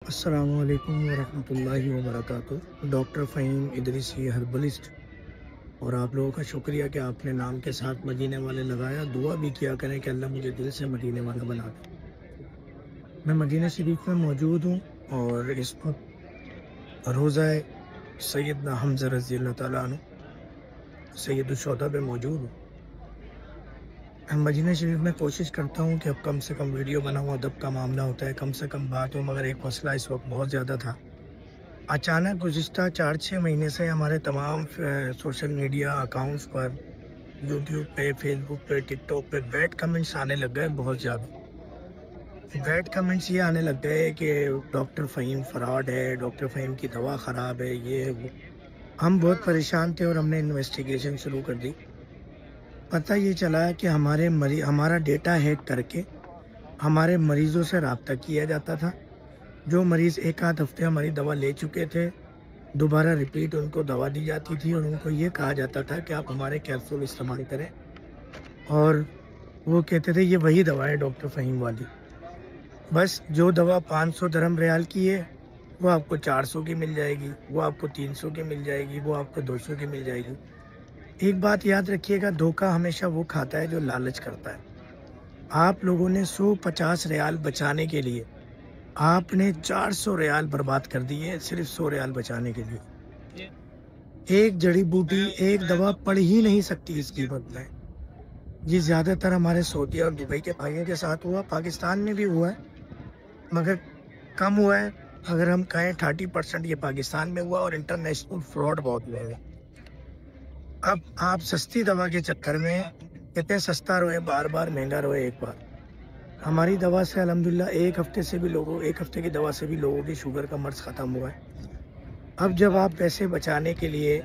السلام علیکم ورحمۃ اللہ وبرکاتہ۔ ڈاکٹر فہیم ادریسی ہربلسٹ، اور آپ لوگوں کا شکریہ کہ آپ نے نام کے ساتھ مدینے والے لگایا۔ دعا بھی کیا کریں کہ اللہ مجھے دل سے مدینے والا بنا دے۔ میں مدینہ شریف میں موجود ہوں اور اس وقت روزہ سیدنا حمزہ رضی اللہ تعالیٰ عنہ سید الشہداء پہ موجود ہوں۔ مدینہ شریف میں کوشش کرتا ہوں کہ اب کم سے کم ویڈیو بناؤں، ادب کا معاملہ ہوتا ہے، کم سے کم بات ہو، مگر ایک مسئلہ اس وقت بہت زیادہ تھا۔ اچانک گزشتہ 4-6 مہینے سے ہمارے تمام سوشل میڈیا اکاؤنٹس پر، یوٹیوب پہ، فیس بک پہ، ٹک ٹاک پہ بیڈ کمنٹس آنے لگ گئے بہت زیادہ۔ بیڈ کمنٹس یہ آنے لگ گئے کہ ڈاکٹر فہیم فراڈ ہے، ڈاکٹر فہیم کی دوا خراب ہے، یہ ہے وہ۔ ہم بہت پریشان تھے اور ہم نے انویسٹیگیشن شروع کر دی۔ پتہ یہ چلا کہ ہمارا ڈیٹا ہیک کر کے ہمارے مریضوں سے رابطہ کیا جاتا تھا۔ جو مریض ایک آدھ ہفتے ہماری دوا لے چکے تھے، دوبارہ ریپیٹ ان کو دوا دی جاتی تھی اور ان کو یہ کہا جاتا تھا کہ آپ ہمارے کیپسول استعمال کریں، اور وہ کہتے تھے یہ وہی دوا ہے ڈاکٹر فہیم والی۔ بس جو دوا 500 درہم ریال کی ہے وہ آپ کو 400 کی مل جائے گی، وہ آپ کو 300 کی مل جائے گی، وہ آپ کو 200 کی مل جائے گی۔ ایک بات یاد رکھیے گا، دھوکہ ہمیشہ وہ کھاتا ہے جو لالچ کرتا ہے۔ آپ لوگوں نے 150 ریال بچانے کے لیے آپ نے 400 ریال برباد کر دیے، صرف 100 ریال بچانے کے لیے۔ ایک جڑی بوٹی، ایک دوا پڑ ہی نہیں سکتی اس قیمت میں۔ یہ زیادہ تر ہمارے سعودیہ اور دبئی کے بھائیوں کے ساتھ ہوا، پاکستان میں بھی ہوا ہے مگر کم ہوا ہے۔ اگر ہم کہیں 30% یہ پاکستان میں ہوا، اور انٹرنیشنل فراڈ بہت ہوا ہے۔ اب آپ سستی دوا کے چکر میں کہتے ہیں سستا روئے بار بار، مہنگا روئے ایک بار۔ ہماری دوا سے الحمدللہ ایک ہفتے کی دوا سے بھی لوگوں کی شوگر کا مرض ختم ہوا ہے۔ اب جب آپ پیسے بچانے کے لیے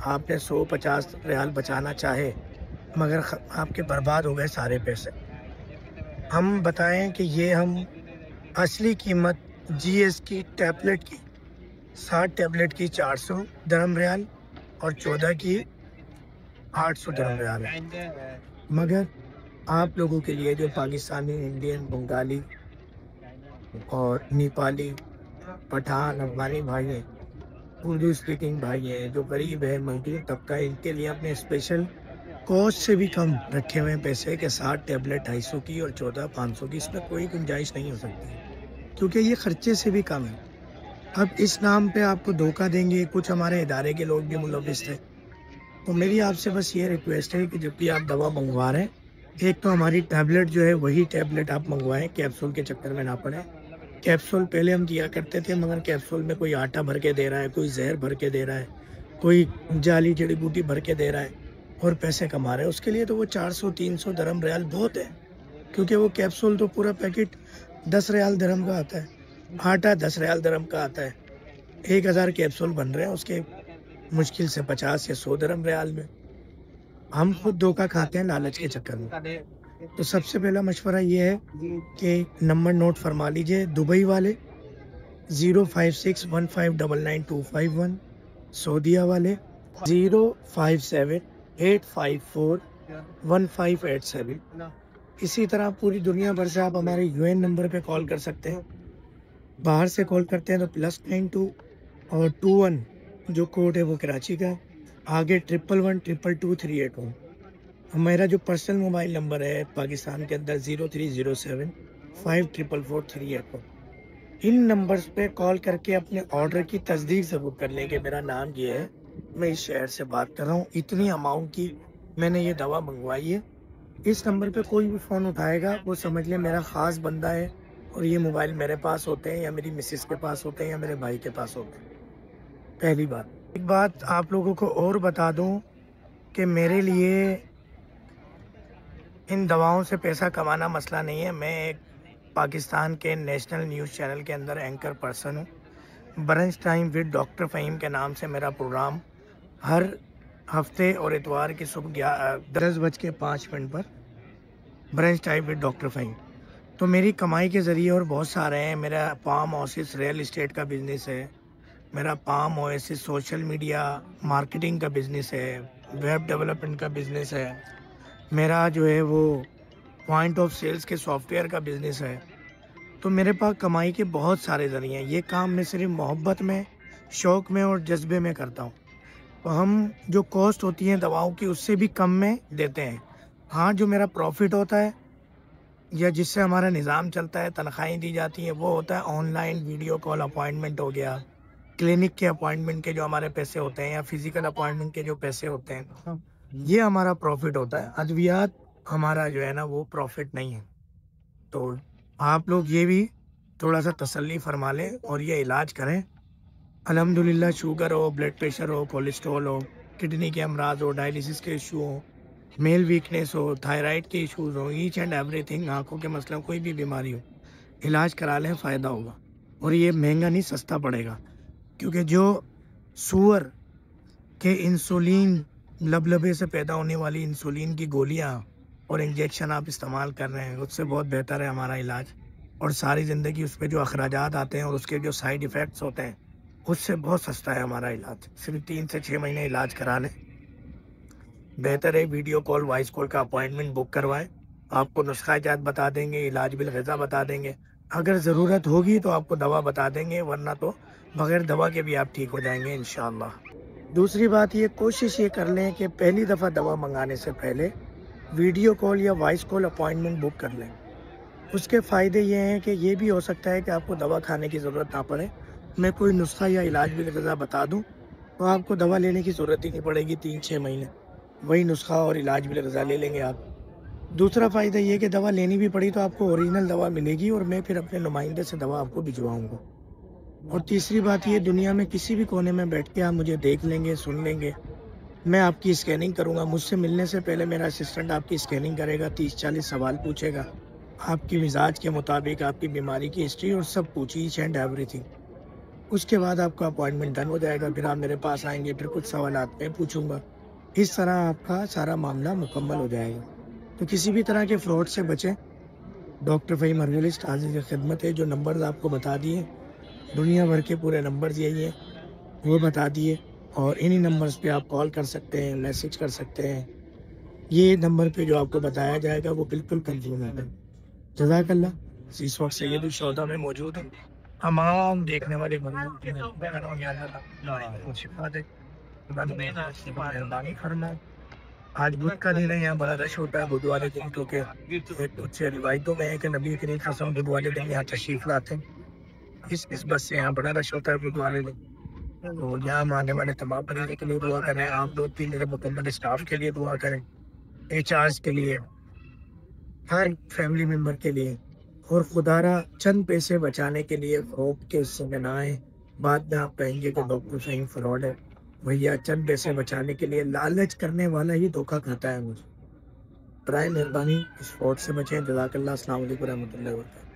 آپ نے 150 ریال بچانا چاہے مگر آپ کے برباد ہو گئے سارے پیسے۔ ہم بتائیں کہ یہ ہم اصلی قیمت جی ایس کی ٹیبلٹ کی 60 ٹیبلٹ کی 400 درہم ریال اور 14 کی 800 درہم ریال ہے، مگر آپ لوگوں کے لیے جو پاکستانی، انڈین، بنگالی اور نیپالی، پٹھان، افغانی بھائی ہیں، اردو اسپیکنگ بھائی ہیں، جو غریب ہے، مزدور طبقہ ہے، ان کے لیے اپنے اسپیشل کوسٹ سے بھی کم رکھے ہوئے پیسے کہ 60 ٹیبلٹ 250 کی اور 14 500 کی، اس میں کوئی گنجائش نہیں ہو سکتی کیونکہ یہ خرچے سے بھی کم ہے۔ اب اس نام پہ آپ کو دھوکہ دیں گے، کچھ ہمارے ادارے کے لوگ بھی ملوث تھے۔ تو میری آپ سے بس یہ ریکویسٹ ہے کہ جب بھی آپ دوا منگوا رہے ہیں، ایک تو ہماری ٹیبلٹ جو ہے وہی ٹیبلٹ آپ منگوائیں، کیپسول کے چکر میں نہ پڑیں۔ کیپسول پہلے ہم دیا کرتے تھے مگر کیپسول میں کوئی آٹا بھر کے دے رہا ہے، کوئی زہر بھر کے دے رہا ہے، کوئی جعلی جڑی بوٹی بھر کے دے رہا ہے اور پیسے کما رہے ہیں۔ اس کے لیے تو وہ 400-300 درہم ریال بہت ہے، کیونکہ وہ کیپسول تو پورا پیکٹ 10 ریال درہم کا آتا ہے، آٹا 10 ریال درہم کا آتا ہے۔ 1000 کیپسول بن رہے ہیں اس کے مشکل سے 50 یا 100 درہم ریال میں۔ ہم خود دھوکہ کھاتے ہیں لالچ کے چکر میں۔ تو سب سے پہلا مشورہ یہ ہے کہ نمبر نوٹ فرما لیجئے، دبئی والے 05615999251، سعودیہ والے 05785415587۔ اسی طرح پوری دنیا بھر سے آپ ہمارے UN نمبر پہ کال کر سکتے ہیں۔ باہر سے کال کرتے ہیں تو +92 اور 21 جو کوڈ ہے وہ کراچی کا ہے، آگے 1112222381۔ میرا جو پرسنل موبائل نمبر ہے پاکستان کے اندر 0307544381۔ ان نمبرز پہ کال کر کے اپنے آرڈر کی تصدیق ضرور کر لیں کہ میرا نام یہ ہے، میں اس شہر سے بات کر رہا ہوں، اتنی اماؤنٹ کی میں نے یہ دوا منگوائی ہے۔ اس نمبر پہ کوئی بھی فون اٹھائے گا وہ سمجھ لیں میرا خاص بندہ ہے، اور یہ موبائل میرے پاس ہوتے ہیں یا میری مسز کے پاس ہوتے ہیں یا میرے بھائی کے پاس ہوتے ہیں۔ پہلی بات۔ ایک بات آپ لوگوں کو اور بتا دوں کہ میرے لیے ان دواؤں سے پیسہ کمانا مسئلہ نہیں ہے۔ میں ایک پاکستان کے نیشنل نیوز چینل کے اندر اینکر پرسن ہوں۔ Brunch time with doctor Fahim کے نام سے میرا پروگرام ہر ہفتے اور اتوار کی صبح 10:05 پر brunch time with doctor Fahim. تو میری کمائی کے ذریعے اور بہت سارے ہیں۔ میرا پام اوسس ریئل اسٹیٹ کا بزنس ہے، میرا پام اوسس سوشل میڈیا مارکیٹنگ کا بزنس ہے، ویب ڈیولپمنٹ کا بزنس ہے، میرا جو ہے وہ پوائنٹ آف سیلز کے سافٹ ویئر کا بزنس ہے۔ تو میرے پاس کمائی کے بہت سارے ذریعے ہیں. یہ کام میں صرف محبت میں، شوق میں اور جذبے میں کرتا ہوں. تو ہم جو کاسٹ ہوتی ہیں دواؤں کی اس سے بھی کم میں دیتے ہیں. ہاں جو میرا پروفٹ ہوتا ہے یا جس سے ہمارا نظام چلتا ہے، تنخواہیں دی جاتی ہیں، وہ ہوتا ہے online video call appointment ہو گیا، کلینک کے اپوائنٹمنٹ کے جو ہمارے پیسے ہوتے ہیں یا فزیکل اپوائنٹمنٹ کے جو پیسے ہوتے ہیں، یہ ہمارا پروفٹ ہوتا ہے. ادویات ہمارا جو ہے نا وہ پروفٹ نہیں ہے. تو آپ لوگ یہ بھی تھوڑا سا تسلی فرما لیں اور یہ علاج کریں. الحمدللہ شوگر ہو، بلڈ پریشر ہو، کولیسٹرول ہو، کڈنی کے امراض ہو، ڈائلیسس کے ایشو ہو، میل ویکنیس ہو، تھائرائڈ کے ایشوز ہو، ایچ اینڈ ایوری تھنگ، آنکھوں کے مسئلہ، کوئی بھی بیماری ہو، علاج کرا لیں، فائدہ ہوگا. اور یہ مہنگا نہیں، سستا پڑے گا. کیونکہ جو سور کے انسولین، لبلبے سے پیدا ہونے والی انسولین کی گولیاں اور انجیکشن آپ استعمال کر رہے ہیں، اس سے بہت بہتر ہے ہمارا علاج. اور ساری زندگی اس پہ جو اخراجات آتے ہیں اور اس کے جو سائیڈ ایفیکٹس ہوتے ہیں اس سے بہت سستا ہے ہمارا علاج. صرف 3 سے 6 مہینے علاج کرا لیں. بہتر ہے ویڈیو کال، وائس کال کا اپوائنٹمنٹ بک کروائیں. آپ کو نسخہ جات بتا دیں گے، علاج بالغذا بتا دیں گے. اگر ضرورت ہوگی تو آپ کو دوا بتا دیں گے، ورنہ تو بغیر دوا کے بھی آپ ٹھیک ہو جائیں گے انشاءاللہ. دوسری بات یہ، کوشش یہ کر لیں کہ پہلی دفعہ دوا منگانے سے پہلے ویڈیو کال یا وائس کال اپوائنٹمنٹ بک کر لیں. اس کے فائدے یہ ہیں کہ یہ بھی ہو سکتا ہے کہ آپ کو دوا کھانے کی ضرورت نہ پڑے. میں کوئی نسخہ یا علاج بالغذا بتا دوں تو آپ کو دوا لینے کی ضرورت ہی نہیں پڑے گی. 3-6 مہینے وہی نسخہ اور علاج بالغذا لے لیں گے آپ. دوسرا فائدہ یہ کہ دوا لینی بھی پڑی تو آپ کو اوریجنل دوا ملے گی اور میں پھر اپنے نمائندے سے دوا آپ کو بھجواؤں گا. اور تیسری بات یہ، دنیا میں کسی بھی کونے میں بیٹھ کے آپ مجھے دیکھ لیں گے، سن لیں گے. میں آپ کی اسکیننگ کروں گا. مجھ سے ملنے سے پہلے میرا اسسٹنٹ آپ کی اسکیننگ کرے گا، 30-40 سوال پوچھے گا آپ کی مزاج کے مطابق، آپ کی بیماری کی ہسٹری اور سب پوچھی، ایچ اینڈ ایوری تھنگ. اس کے بعد آپ کا اپوائنٹمنٹ ڈن ہو جائے گا. پھر آپ میرے پاس آئیں گے، پھر کچھ سوالات میں پوچھوں گا. اس طرح آپ کا سارا معاملہ مکمل ہو جائے گا. تو کسی بھی طرح کے فراڈ سے بچیں. ڈاکٹر فہیم ہربلسٹ حاضر خدمت ہے. جو نمبرز آپ کو بتا دیے، دنیا بھر کے پورے نمبرز یہی ہیں، وہ بتا دیے. اور انہی نمبرز پہ آپ کال کر سکتے ہیں، میسج کر سکتے ہیں. یہ نمبر پہ جو آپ کو بتایا جائے گا وہ بالکل کنفرم ہے. جزاک اللہ. اس وقت سید الشہداء میں موجود ہیں. تمام دیکھنے والے مہربانی فرمائے. آج بدھ کا دن ہے، یہاں بڑا رش ہوتا ہے بدھ والے دن، کیونکہ کچھ روایتوں میں ہے کہ نبی کریم صلی اللہ علیہ وسلم بدھ والے دن یہاں تشریف لاتے ہیں. اس بس سے یہاں بڑا رش ہوتا ہے بدھ والے دن. تو یہاں آنے والے تمام مریضوں کے لیے دعا کریں. آپ 2-3 میرے مکمل اسٹاف کے لیے دعا کریں، HR کے لیے، ہر فیملی ممبر کے لیے. اور خدارا چند پیسے بچانے کے لیے فروخت کے حصے میں نہ آئیں. بعد میں آپ کہیں گے کہ ڈاکٹر فہیم فراڈ ہے. بھیا چند پیسے بچانے کے لیے لالچ کرنے والا ہی دھوکہ کھاتا ہے مجھے. برائے مہربانی اس فراڈ سے بچیں. جزاک اللہ. السلام علیکم ورحمۃ اللہ وبرکاتہ.